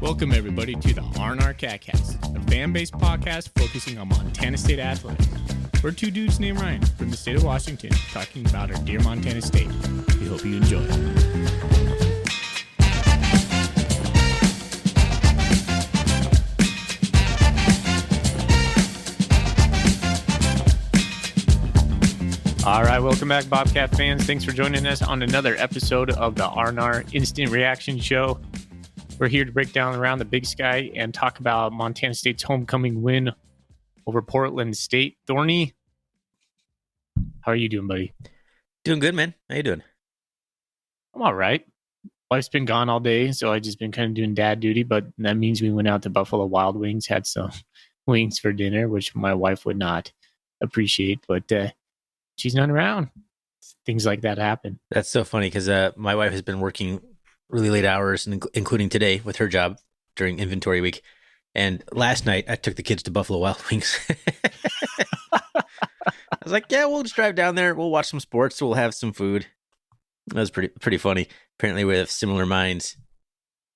Welcome, everybody, to the R&R CatCast, a fan-based podcast focusing on Montana State athletics. We're two dudes named Ryan from the state of Washington talking about our dear Montana State. We hope you enjoy. All right, welcome back, Bobcat fans. Thanks for joining us on another episode of the R&R Instant Reaction Show. We're here to break down around the Big Sky and talk about Montana State's homecoming win over Portland State. Thorny, how are you doing, buddy? Doing good, man. How you doing? I'm all right. Wife's been gone all day, so I just been kind of doing dad duty, but that means we went out to Buffalo Wild Wings, had some wings for dinner, which my wife would not appreciate, but she's not around. Things like that happen. That's so funny because my wife has been working really late hours, including today with her job during inventory week. And last night, I took the kids to Buffalo Wild Wings. I was like, yeah, we'll just drive down there. We'll watch some sports. We'll have some food. That was pretty funny. Apparently, we have similar minds.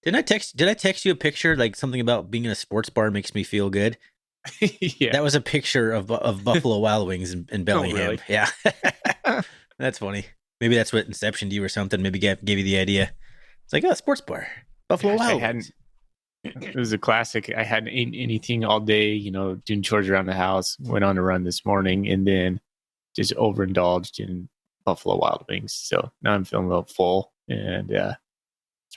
Did I text you a picture, like something about being in a sports bar makes me feel good? Yeah. That was a picture of Buffalo Wild Wings in Bellingham. Oh, really? Yeah. That's funny. Maybe that's what inceptioned you or something. Maybe gave you the idea. It's like, oh, sports bar. Buffalo Wild Wings. It was a classic. I hadn't eaten anything all day, doing chores around the house. Went on a run this morning and then just overindulged in Buffalo Wild Wings. So now I'm feeling a little full, and that's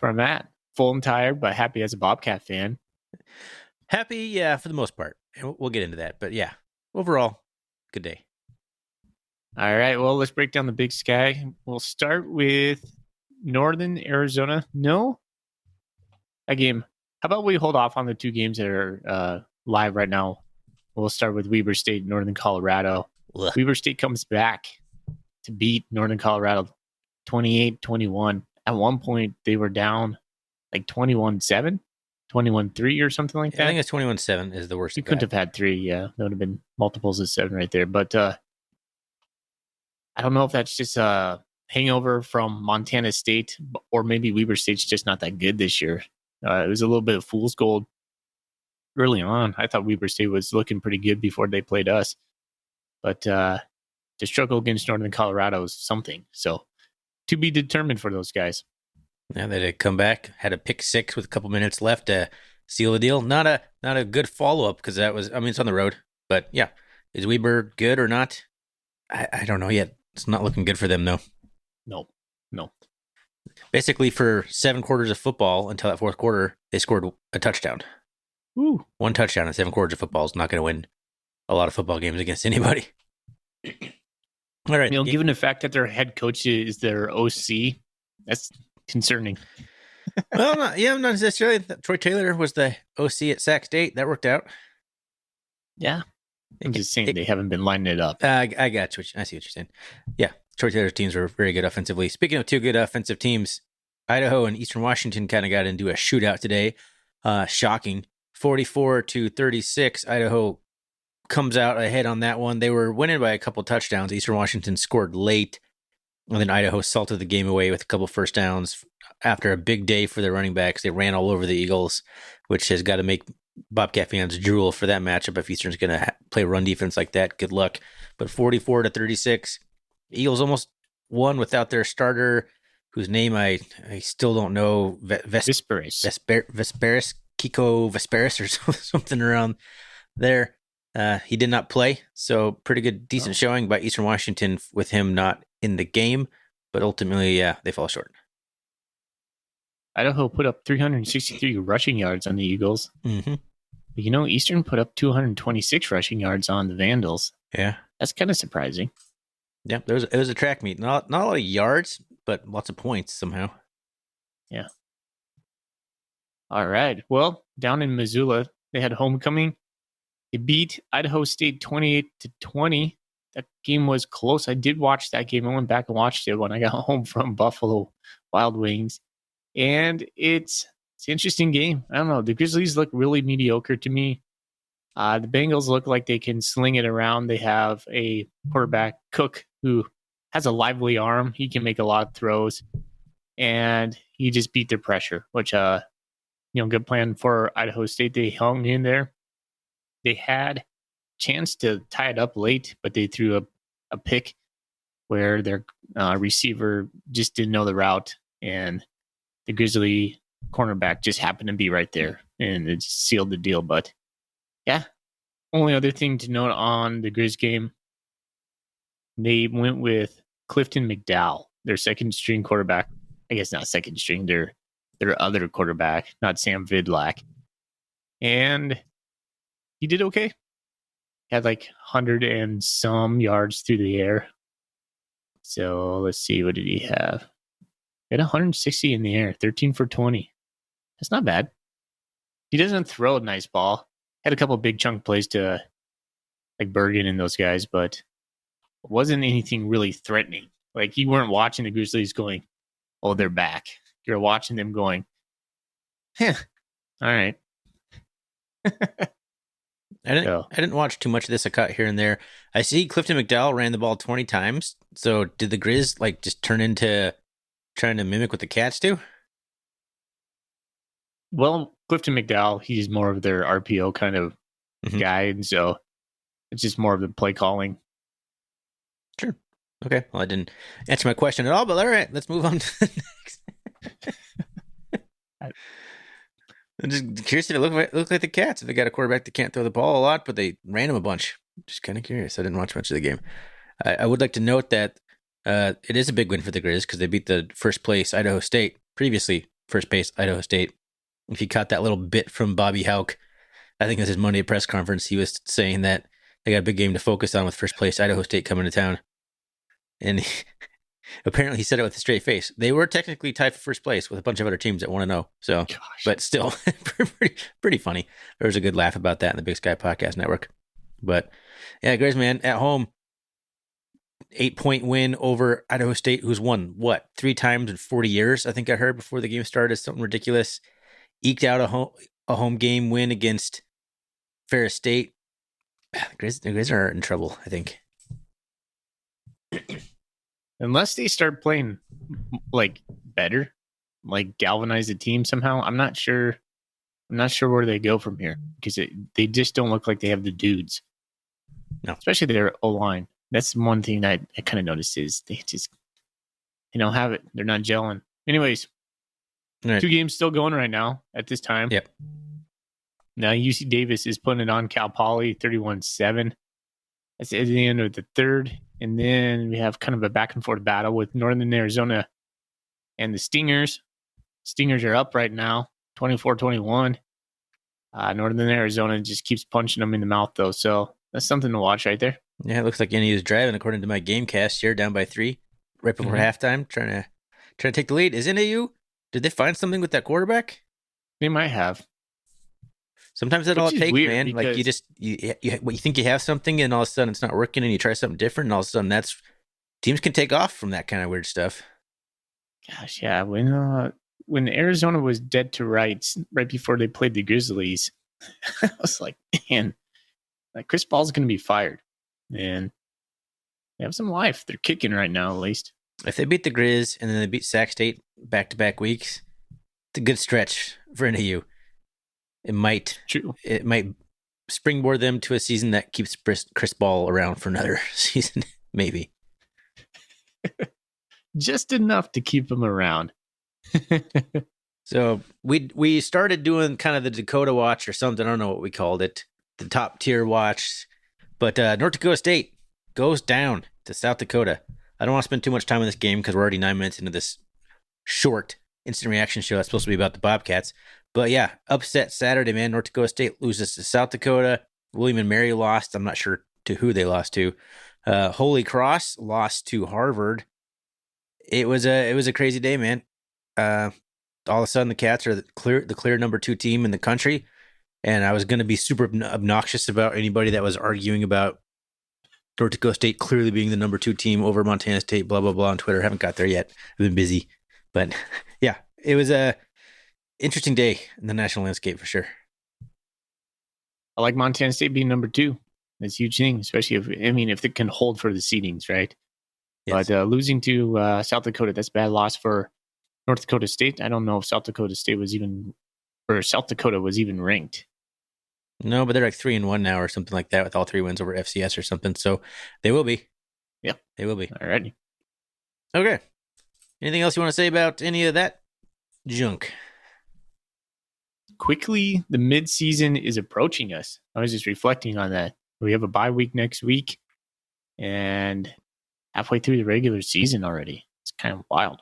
where I'm at. Full and tired, but happy as a Bobcat fan. Happy, yeah, for the most part. And we'll get into that. But yeah, overall, good day. All right, well, let's break down the Big Sky. We'll start with Northern Arizona. No? That game. How about we hold off on the two games that are live right now? We'll start with Weber State, Northern Colorado. Ugh. Weber State comes back to beat Northern Colorado 28-21. At one point, they were down like 21-7, 21-3 or something like that. I think it's 21-7 is the worst. You couldn't have had three, yeah. That would have been multiples of 7 right there. But I don't know if that's just a hangover from Montana State, or maybe Weber State's just not that good this year. It was a little bit of fool's gold early on. I thought Weber State was looking pretty good before they played us. But to struggle against Northern Colorado is something. So to be determined for those guys. Yeah, they did come back, had a pick six with a couple minutes left to seal the deal. Not a good follow-up because it's on the road. But yeah, is Weber good or not? I don't know yet. It's not looking good for them, though. No. Basically, for 7 quarters of football until that fourth quarter, they scored a touchdown. Ooh. 1 touchdown in 7 quarters of football is not going to win a lot of football games against anybody. All right. Given the fact that their head coach is their OC, that's concerning. Well, not necessarily. Troy Taylor was the OC at Sac State. That worked out. Yeah. I'm just saying they haven't been lining it up. I got you. I see what you're saying. Yeah. Troy Taylor's teams were very good offensively. Speaking of 2 good offensive teams, Idaho and Eastern Washington kind of got into a shootout today. Shocking. 44-36. Idaho comes out ahead on that one. They were winning by a couple touchdowns. Eastern Washington scored late, and then Idaho salted the game away with a couple first downs. After a big day for their running backs, they ran all over the Eagles, which has got to make Bobcat fans drool for that matchup. If Eastern's going to play run defense like that, good luck. But 44-36, Eagles almost won without their starter, whose name I still don't know. Vesperis, Kiko Vesperis, or something around there. He did not play, so pretty good, decent showing by Eastern Washington with him not in the game. But ultimately, yeah, they fall short. Idaho put up 363 rushing yards on the Eagles. Mm-hmm. But Eastern put up 226 rushing yards on the Vandals. Yeah. That's kind of surprising. Yeah, it was a track meet. Not a lot of yards, but lots of points somehow. Yeah. All right. Well, down in Missoula, they had homecoming. They beat Idaho State 28-20. That game was close. I did watch that game. I went back and watched it when I got home from Buffalo Wild Wings. And it's an interesting game. I don't know. The Grizzlies look really mediocre to me. The Bengals look like they can sling it around. They have a quarterback, Cook, who has a lively arm. He can make a lot of throws. And he just beat their pressure, which good plan for Idaho State. They hung in there. They had a chance to tie it up late, but they threw a pick where their receiver just didn't know the route, and the Grizzly cornerback just happened to be right there, and it sealed the deal. But yeah, only other thing to note on the Grizz game, they went with Clifton McDowell, their second string quarterback. I guess not second string, their other quarterback, not Sam Vidlak. And he did okay. He had like 100 and some yards through the air. So let's see, what did he have? He had 160 in the air, 13 for 20. That's not bad. He doesn't throw a nice ball. Had a couple big chunk plays to like Bergen and those guys, but it wasn't anything really threatening. Like you weren't watching the Grizzlies going, oh, they're back. You're watching them going, all right. I didn't watch too much of this. I caught here and there. I see Clifton McDowell ran the ball 20 times. So did the Grizz like just turn into trying to mimic what the Cats do? Well, Clifton McDowell, he's more of their RPO kind of guy, and so it's just more of the play calling. Sure. Okay. Well, I didn't answer my question at all, but all right, let's move on to the next. I'm just curious if it looked like the Cats. If they got a quarterback that can't throw the ball a lot, but they ran him a bunch. Just kind of curious. I didn't watch much of the game. I would like to note that it is a big win for the Grizz because they beat the first place Idaho State, previously first place Idaho State. If you caught that little bit from Bobby Hauck, I think it was his Monday press conference, he was saying that they got a big game to focus on with first place Idaho State coming to town. And apparently he said it with a straight face. They were technically tied for first place with a bunch of other teams that 1-0. So, but still pretty funny. There was a good laugh about that in the Big Sky Podcast Network. But yeah, Grizz, man, at home, 8-point win over Idaho State, who's won, 3 times in 40 years, I think I heard before the game started, something ridiculous. Eked out a home game win against Ferris State. The Grizz are in trouble, I think. Unless they start playing like better, like galvanize the team somehow, I'm not sure where they go from here because they just don't look like they have the dudes. No, especially their O-line. That's one thing I kind of noticed is they don't have it. They're not gelling. Anyways, right. 2 games still going right now at this time. Yep. Now UC Davis is putting it on Cal Poly 31-7. That's at the end of the third. And then we have kind of a back and forth battle with Northern Arizona and the Stingers. Stingers are up right now, 24-21. Northern Arizona just keeps punching them in the mouth, though. So that's something to watch right there. Yeah, it looks like NAU is driving, according to my game cast here, down by 3 right before halftime, trying to take the lead. Is NAU? Did they find something with that quarterback? They might have. Sometimes that's all it takes, man. Like you think you have something, and all of a sudden it's not working, and you try something different, and all of a sudden teams can take off from that kind of weird stuff. Gosh, yeah. When Arizona was dead to rights right before they played the Grizzlies, I was like, man, like Chris Paul's going to be fired, and they have some life. They're kicking right now, at least. If they beat the Grizz and then they beat Sac State back-to-back weeks, it's a good stretch for NAU. It might springboard them to a season that keeps Chris Paul around for another season, maybe. Just enough to keep him around. So we started doing kind of the Dakota watch or something. I don't know what we called it, the top tier watch. But North Dakota State goes down to South Dakota. I don't want to spend too much time on this game because we're already 9 minutes into this short instant reaction show that's supposed to be about the Bobcats. But yeah, upset Saturday, man. North Dakota State loses to South Dakota. William and Mary lost. I'm not sure to who they lost to. Holy Cross lost to Harvard. It was a crazy day, man. All of a sudden, the Cats are the clear number 2 team in the country, and I was going to be super obnoxious about anybody that was arguing about North Dakota State clearly being the number 2 team over Montana State. Blah blah blah on Twitter. Haven't got there yet. I've been busy, but yeah, it was a interesting day in the national landscape for sure. I like Montana State being number 2. That's a huge thing, especially if they can hold for the seedings, right? Yes. But losing to South Dakota, that's a bad loss for North Dakota State. I don't know if South Dakota State was even or South Dakota was even ranked. No, but they're like 3-1 now or something like that with all 3 wins over FCS or something. So they will be. Yep. They will be. All right. Okay. Anything else you want to say about any of that junk? Quickly, the midseason is approaching us. I was just reflecting on that. We have a bye week next week and halfway through the regular season already. It's kind of wild.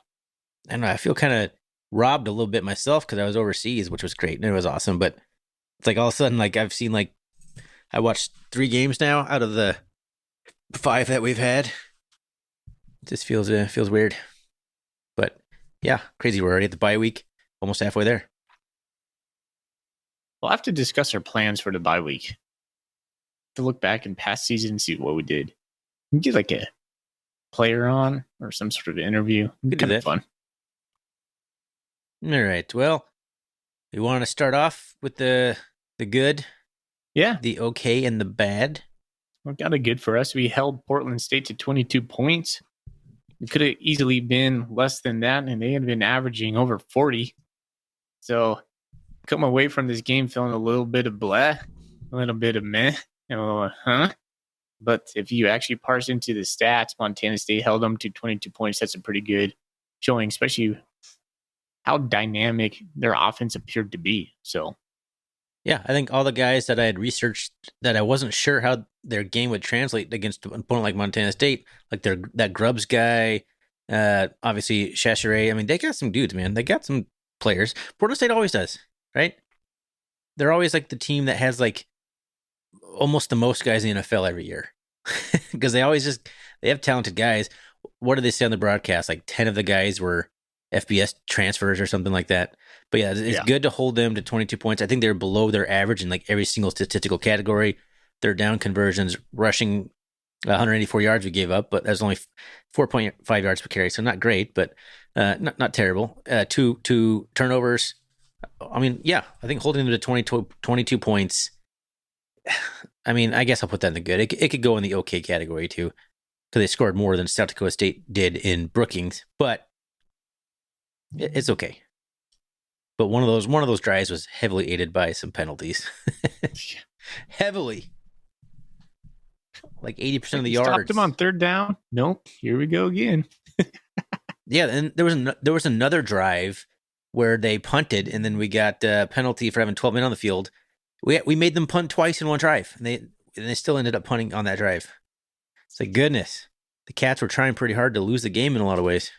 I don't know. I feel kind of robbed a little bit myself because I was overseas, which was great and it was awesome. But it's like all of a sudden, like I've seen I watched 3 games now out of the 5 that we've had. It just feels weird. But yeah, crazy. We're already at the bye week, almost halfway there. We'll have to discuss our plans for the bye week. To look back in past season and see what we did. We can get like a player on or some sort of interview. We could do that. Fun. All right. Well, we want to start off with the good. Yeah. The okay and the bad. We got a good for us. We held Portland State to 22 points. It could have easily been less than that, and they had been averaging over 40. So come away from this game feeling a little bit of blah, a little bit of meh, and a little huh. But if you actually parse into the stats, Montana State held them to 22 points. That's a pretty good showing, especially how dynamic their offense appeared to be. So, yeah, I think all the guys that I had researched that I wasn't sure how their game would translate against an opponent like Montana State, like that Grubbs guy, obviously Chachere. I mean, they got some dudes, man. They got some players. Portland State always does, right? They're always like the team that has like almost the most guys in the NFL every year because they have talented guys. What do they say on the broadcast? Like 10 of the guys were FBS transfers or something like that. But yeah, it's good to hold them to 22 points. I think they're below their average in like every single statistical category. Their down conversions, rushing 184 yards we gave up, but that's only 4.5 yards per carry. So not great, but not terrible. Two turnovers. I mean, yeah, I think holding them to 22 points. I mean, I guess I'll put that in the good. It could go in the okay category too, because they scored more than South Dakota State did in Brookings, but it's okay. But one of those drives was heavily aided by some penalties. Heavily. Like 80% of the yards. Stopped him on third down. Nope. Here we go again. Yeah, and there was another drive where they punted, and then we got a penalty for having 12 men on the field. We made them punt twice in one drive, and they still ended up punting on that drive. It's like, goodness, the Cats were trying pretty hard to lose the game in a lot of ways.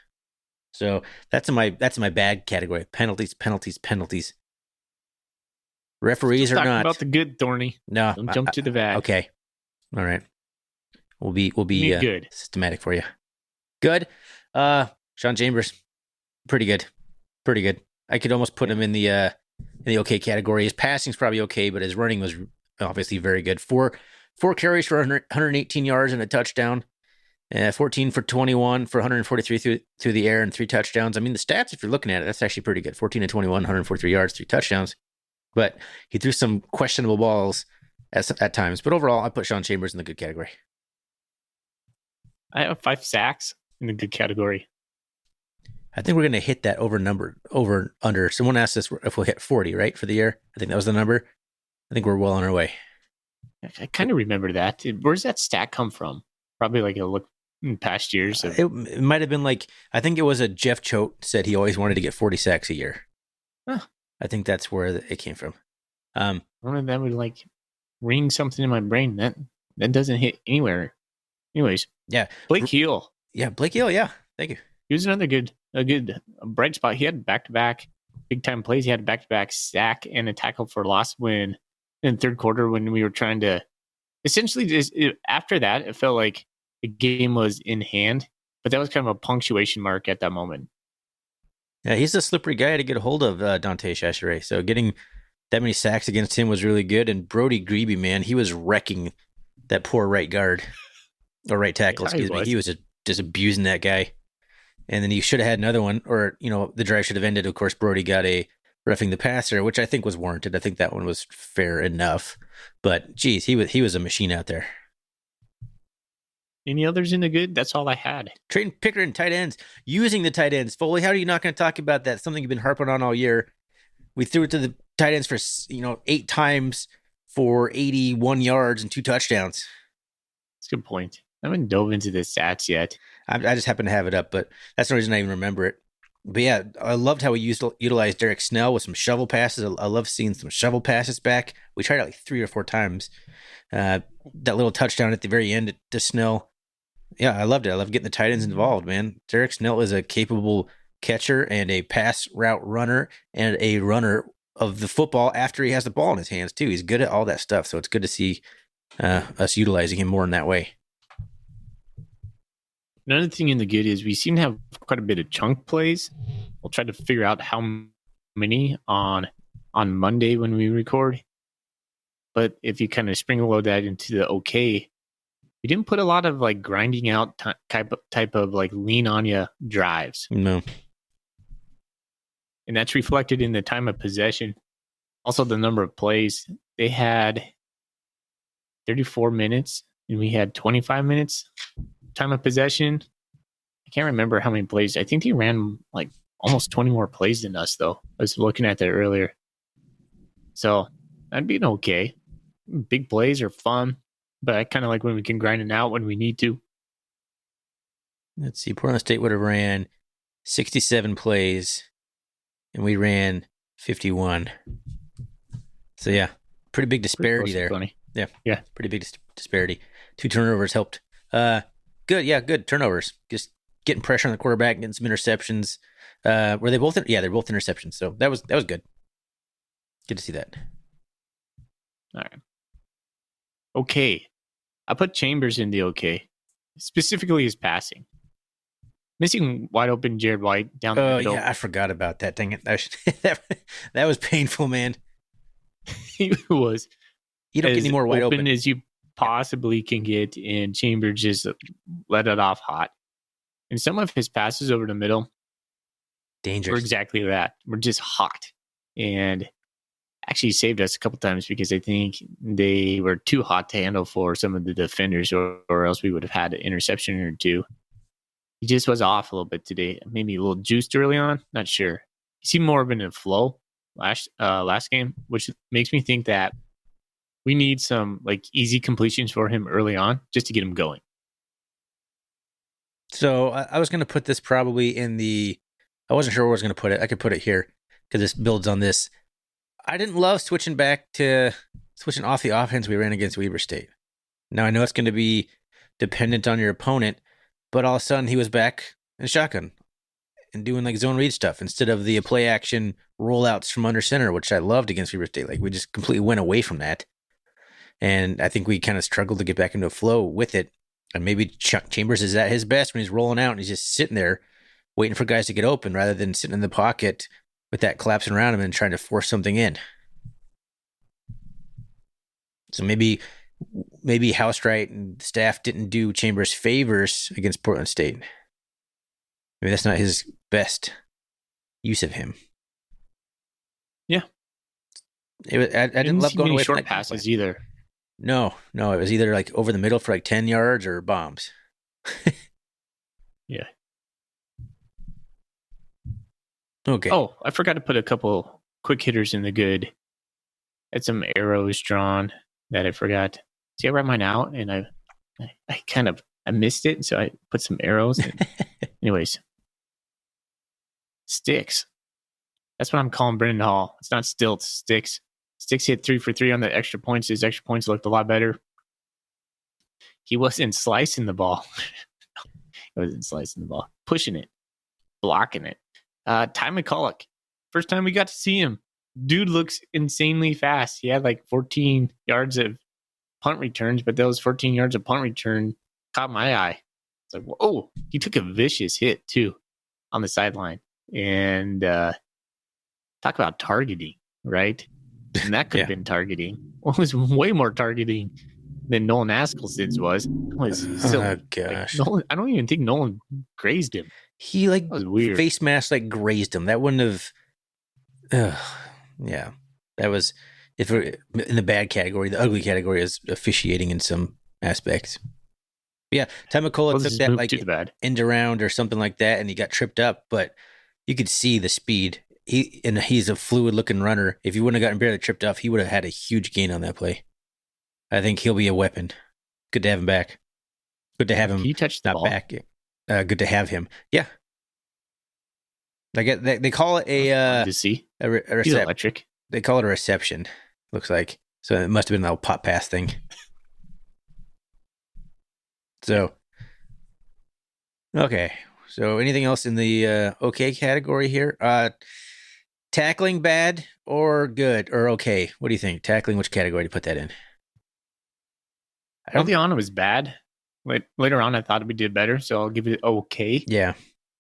So that's in my bad category. Penalties. Referees Let's or talk not. About the good, Thorny. No, Don't jump to the bad. Okay, all right. We'll be good. Systematic for you. Good. Sean Chambers, pretty good. I could almost put him in the okay category. His passing's probably okay, but his running was obviously very good. Four carries for 118 yards and a touchdown. 14 for 21 for 143 through the air and 3 touchdowns. I mean, the stats, if you're looking at it, that's actually pretty good. 14 and 21, 143 yards, 3 touchdowns. But he threw some questionable balls at times. But overall, I put Sean Chambers in the good category. I have 5 sacks in the good category. I think we're going to hit that over under. Someone asked us if we'll hit 40, right, for the year. I think that was the number. I think we're well on our way. I kind of remember that. Where's that stat come from? Probably like a look in past years. It might have been like, I think it was a Jeff Choate said he always wanted to get 40 sacks a year. Huh. I think that's where it came from. I wonder if that would like ring something in my brain. That doesn't hit anywhere. Anyways. Yeah. Blake Heel. Yeah, Blake Heel, yeah. Thank you. He was another good bright spot. He had back-to-back big-time plays. He had a back-to-back sack and a tackle for loss win in the third quarter when we were trying to essentially just after that, it felt like the game was in hand, but that was kind of a punctuation mark at that moment. Yeah, he's a slippery guy to get a hold of, Dante Chachere. So getting that many sacks against him was really good. And Brody Grebe, man, he was wrecking that poor right guard or right tackle. Excuse me. He was just abusing that guy. And then he should have had another one, or the drive should have ended. Of course, Brody got a roughing the passer, which I think was warranted. I think that one was fair enough. But geez, he was a machine out there. Any others in the good? That's all I had. Trayton Pickering, tight ends, using the tight ends. Foley, how are you not going to talk about that? Something you've been harping on all year. We threw it to tight ends for 8 times for 81 yards and 2 touchdowns. That's a good point. I haven't dove into the stats yet. I just happen to have it up, but that's the reason I even remember it. But yeah, I loved how we utilized Derek Snell with some shovel passes. I love seeing some shovel passes back. We tried it like 3 or 4 times. That little touchdown at the very end to Snell. Yeah, I loved it. I love getting the tight ends involved, man. Derek Snell is a capable catcher and a pass route runner and a runner of the football after he has the ball in his hands too. He's good at all that stuff. So it's good to see us utilizing him more in that way. Another thing in the good is we seem to have quite a bit of chunk plays. We'll try to figure out how many on Monday when we record. But if you kind of spring load that into the okay, we didn't put a lot of like grinding out type of like lean on you drives. No. And that's reflected in the time of possession. Also the number of plays. They had 34 minutes and we had 25 minutes time of possession. I can't remember how many plays. I think they ran like almost 20 more plays than us, though. I was looking at that earlier. So that'd be okay. Big plays are fun, but I kind of like when we can grind it out when we need to. Let's see. Portland State would have ran 67 plays, and we ran 51. So yeah, pretty big disparity there. Funny. Yeah, pretty big disparity. 2 turnovers helped. Good. Yeah, good turnovers. Just getting pressure on the quarterback, getting some interceptions. Were they both? Yeah, they're both interceptions. So that was good. Good to see that. All right. Okay. I put Chambers in the okay. Specifically his passing. Missing wide open Jared White down the middle. Oh, yeah, I forgot about that. Dang it. That was painful, man. He was. You don't get any more wide open as you possibly can get, and Chambers just let it off hot. And some of his passes over the middle dangerous were exactly that. We're just hot. And actually saved us a couple times because I think they were too hot to handle for some of the defenders, or else we would have had an interception or 2. He just was off a little bit today. Maybe a little juiced early on. Not sure. He seemed more of in a flow last game, which makes me think that we need some like easy completions for him early on just to get him going. So I was going to put this probably in the, I wasn't sure where I was going to put it. I could put it here because this builds on this. I didn't love switching off the offense we ran against Weber State. Now I know it's going to be dependent on your opponent, but all of a sudden he was back in shotgun and doing like zone read stuff instead of the play action rollouts from under center, which I loved against Weber State. Like we just completely went away from that. And I think we kind of struggled to get back into a flow with it. And maybe Chambers is at his best when he's rolling out and he's just sitting there waiting for guys to get open rather than sitting in the pocket with that collapsing around him and trying to force something in. So maybe Housewright and staff didn't do Chambers favors against Portland State. Maybe that's not his best use of him. Yeah. I didn't love going away short from passes either. No, it was either like over the middle for like 10 yards or bombs. Yeah. Okay. Oh, I forgot to put a couple quick hitters in the good. Had some arrows drawn that I forgot. See, I read mine out and I missed it, so I put some arrows. Anyways, sticks. That's what I'm calling Brendan Hall. It's not stilts, sticks. Sticks hit 3 for 3 on the extra points. His extra points looked a lot better. He wasn't slicing the ball. He wasn't slicing the ball. Pushing it. Blocking it. Ty McCulloch. First time we got to see him. Dude looks insanely fast. He had like 14 yards of punt returns, but those 14 yards of punt return caught my eye. It's like, whoa, he took a vicious hit too on the sideline. And talk about targeting, right? And that could have been targeting. Well, it was way more targeting than Nolan Askelson's was. It was silly. Oh, gosh. Like, Nolan, I don't even think Nolan grazed him. He like weird. Face mask like grazed him. That wouldn't have. Yeah, that was if we're in the bad category. The ugly category is officiating in some aspects. But yeah, Ty McCulloch took that like end around or something like that, and he got tripped up. But you could see the speed he's a fluid looking runner. If he wouldn't have gotten barely tripped off, he would have had a huge gain on that play. I think he'll be a weapon. Good to have him back. Good to have him. He touched the not ball. back. Good to have him. Yeah. They call it to see. a He's electric. They call it a reception. Looks like so. It must have been a little pop pass thing. So, okay. So, anything else in the okay category here? Tackling bad or good or okay? What do you think? Tackling, which category to put that in? Early on, it was bad. Later on, I thought we did better, so I'll give it okay. Yeah.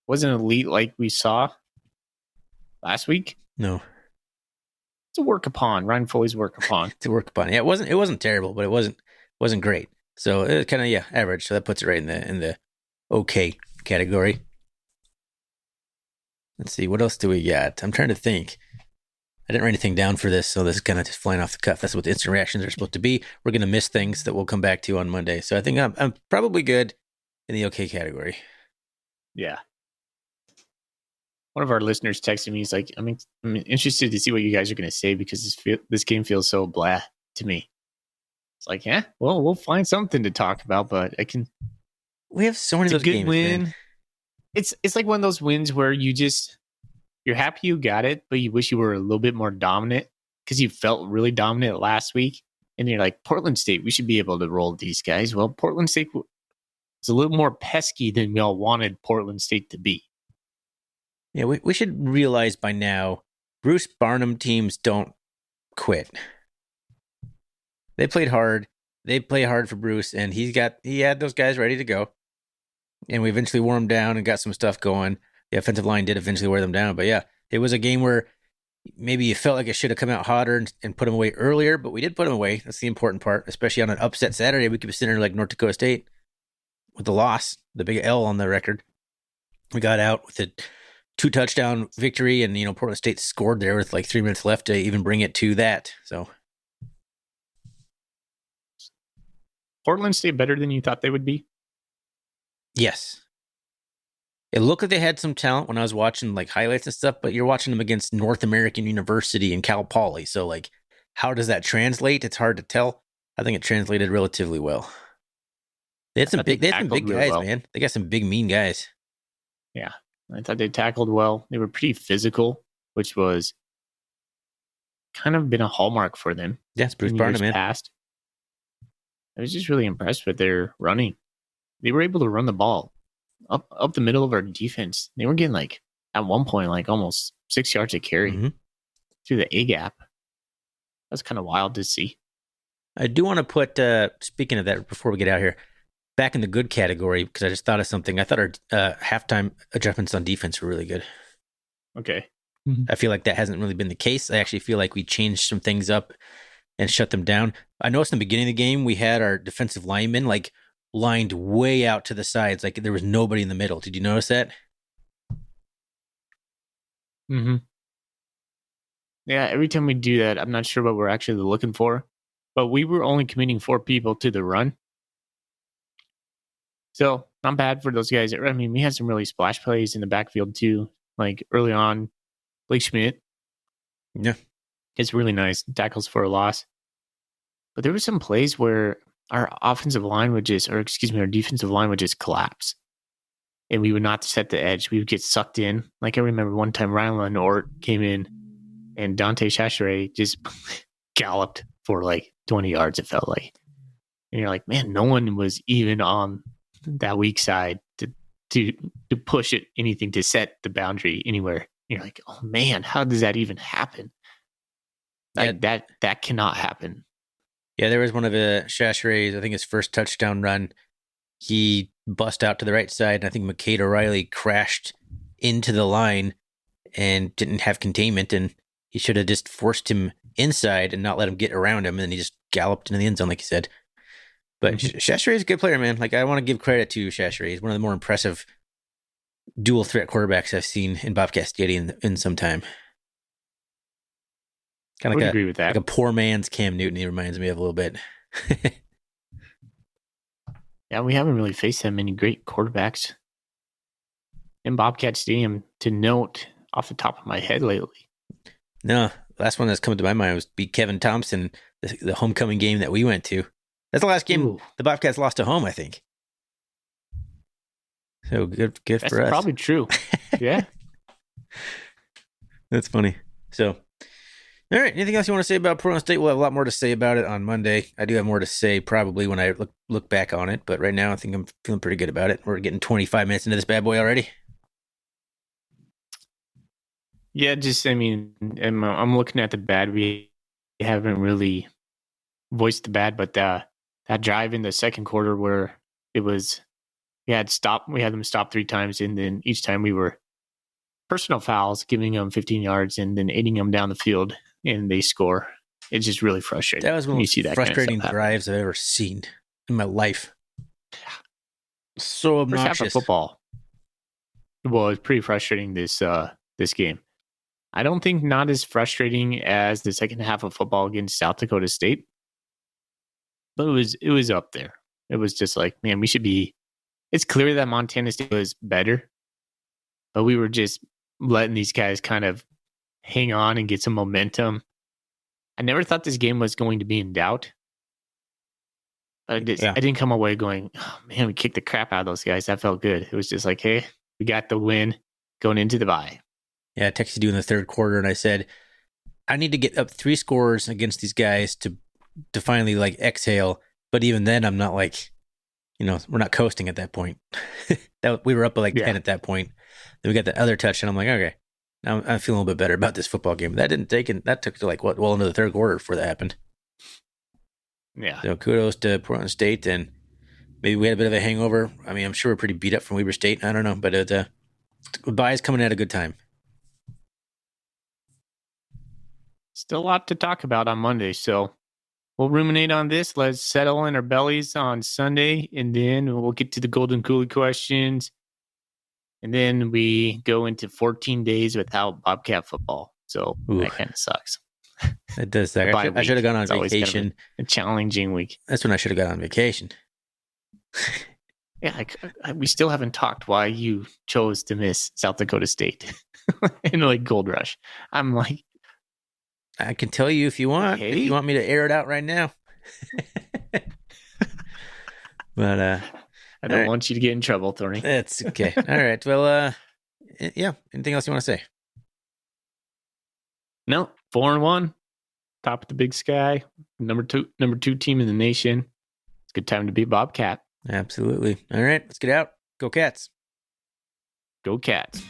Wasn't elite like we saw last week. No. It's a work upon. Ryan Foley's work upon. It's a work upon. Yeah, it wasn't terrible, but it wasn't great. So it was kind of average. So that puts it right in the okay category. Let's see, what else do we got? I'm trying to think. I didn't write anything down for this, so this is kind of just flying off the cuff. That's what the instant reactions are supposed to be. We're going to miss things that we'll come back to on Monday. So I think I'm probably good in the okay category. Yeah. One of our listeners texted me. He's like, I'm interested to see what you guys are going to say because this game feels so blah to me. It's like, yeah, well, we'll find something to talk about, but we have so many of those good games, win. Man. It's like one of those wins where you're happy you got it, but you wish you were a little bit more dominant because you felt really dominant last week. And you're like, Portland State, we should be able to roll these guys. Well, Portland State was a little more pesky than we all wanted Portland State to be. Yeah, we should realize by now, Bruce Barnum teams don't quit. They played hard. They play hard for Bruce, and he had those guys ready to go. And we eventually wore them down and got some stuff going. The offensive line did eventually wear them down. But yeah, it was a game where maybe you felt like it should have come out hotter and put them away earlier, but we did put them away. That's the important part, especially on an upset Saturday. We could be sitting there like North Dakota State with the loss, the big L on the record. We got out with a 2-touchdown victory, and Portland State scored there with like 3 minutes left to even bring it to that. So, Portland State better than you thought they would be? Yes. It looked like they had some talent when I was watching like highlights and stuff, but you're watching them against North American University and Cal Poly. So like, how does that translate? It's hard to tell. I think it translated relatively well. They had some big guys, well. Man. They got some big, mean guys. Yeah. I thought they tackled well. They were pretty physical, which was kind of been a hallmark for them. Yes, Bruce Barnum, man. Past. I was just really impressed with their running. They were able to run the ball up the middle of our defense. They were getting like at one point like almost 6 yards a carry through the A gap. That's kind of wild to see. I do want to put speaking of that before we get out here, back in the good category because I just thought of something. I thought our halftime adjustments on defense were really good. Okay. I feel like that hasn't really been the case. I actually feel like we changed some things up and shut them down. I noticed in the beginning of the game we had our defensive linemen like lined way out to the sides, like there was nobody in the middle. Did you notice that? Mm-hmm. Yeah, every time we do that, I'm not sure what we're actually looking for, but we were only committing 4 people to the run. So not bad for those guys. I mean, we had some really splash plays in the backfield too. Like early on, Blake Schmidt. Yeah. It's really nice. Tackles for a loss. But there were some plays where our defensive line would just collapse. And we would not set the edge. We would get sucked in. Like I remember one time Ryan Lenort came in and Dante Chachere just galloped for like 20 yards, it felt like. And you're like, man, no one was even on that weak side to push it anything to set the boundary anywhere. And you're like, oh man, how does that even happen? Like that cannot happen. Yeah, there was one of Chachere's, I think his first touchdown run. He bust out to the right side, and I think McCade O'Reilly crashed into the line and didn't have containment, and he should have just forced him inside and not let him get around him, and then he just galloped into the end zone, like you said. But Chachere is a good player, man. Like, I want to give credit to Chachere. He's one of the more impressive dual threat quarterbacks I've seen in Bobcat Stadium in some time. Kind of like agree with that. Like a poor man's Cam Newton, he reminds me of a little bit. Yeah, we haven't really faced that many great quarterbacks in Bobcat Stadium. To note, off the top of my head lately. No, last one that's come to my mind was beat Kevin Thompson, the homecoming game that we went to. That's the last game the Bobcats lost at home, I think. So good for us. That's probably true. Yeah. That's funny. So, all right. Anything else you want to say about Portland State? We'll have a lot more to say about it on Monday. I do have more to say probably when I look back on it, but right now I think I'm feeling pretty good about it. We're getting 25 minutes into this bad boy already. Yeah, I'm looking at the bad. We haven't really voiced the bad, but that drive in the second quarter where we had them stop 3 times, and then each time we were personal fouls, giving them 15 yards and then aiding them down the field, and they score. It's just really frustrating. That was one of the most frustrating drives I've ever seen in my life. So obnoxious. First half of football. Well, it's pretty frustrating this game. I don't think not as frustrating as the second half of football against South Dakota State, but it was up there. It was just like, man, we should be. It's clear that Montana State was better, but we were just letting these guys kind of hang on and get some momentum. I never thought this game was going to be in doubt. But I didn't come away going, oh, man, we kicked the crap out of those guys. That felt good. It was just like, hey, we got the win going into the bye. Yeah, I texted you in the third quarter, and I said, I need to get up 3 scores against these guys to finally like exhale. But even then, I'm not like, we're not coasting at that point. We were up by 10 at that point. Then we got the other touch, and I'm like, okay, now I'm feeling a little bit better about this football game. That took to well into the third quarter before that happened. Yeah. So kudos to Portland State, and maybe we had a bit of a hangover. I mean, I'm sure we're pretty beat up from Weber State. I don't know, but the bye is coming at a good time. Still a lot to talk about on Monday, so we'll ruminate on this. Let's settle in our bellies on Sunday, and then we'll get to the Golden Coolie questions. And then we go into 14 days without Bobcat football. So that kind of sucks. It does suck. I should have gone on vacation. Kind of a challenging week. That's when I should have gone on vacation. Yeah, we still haven't talked why you chose to miss South Dakota State in Gold Rush. I'm like, I can tell you if you want. Okay. If you want me to air it out right now. But I don't want you to get in trouble, Thorny. That's okay. All right. Well, yeah. Anything else you want to say? No. 4-1. Top of the Big Sky. Number two team in the nation. It's a good time to be Bobcat. Absolutely. All right. Let's get out. Go Cats. Go Cats.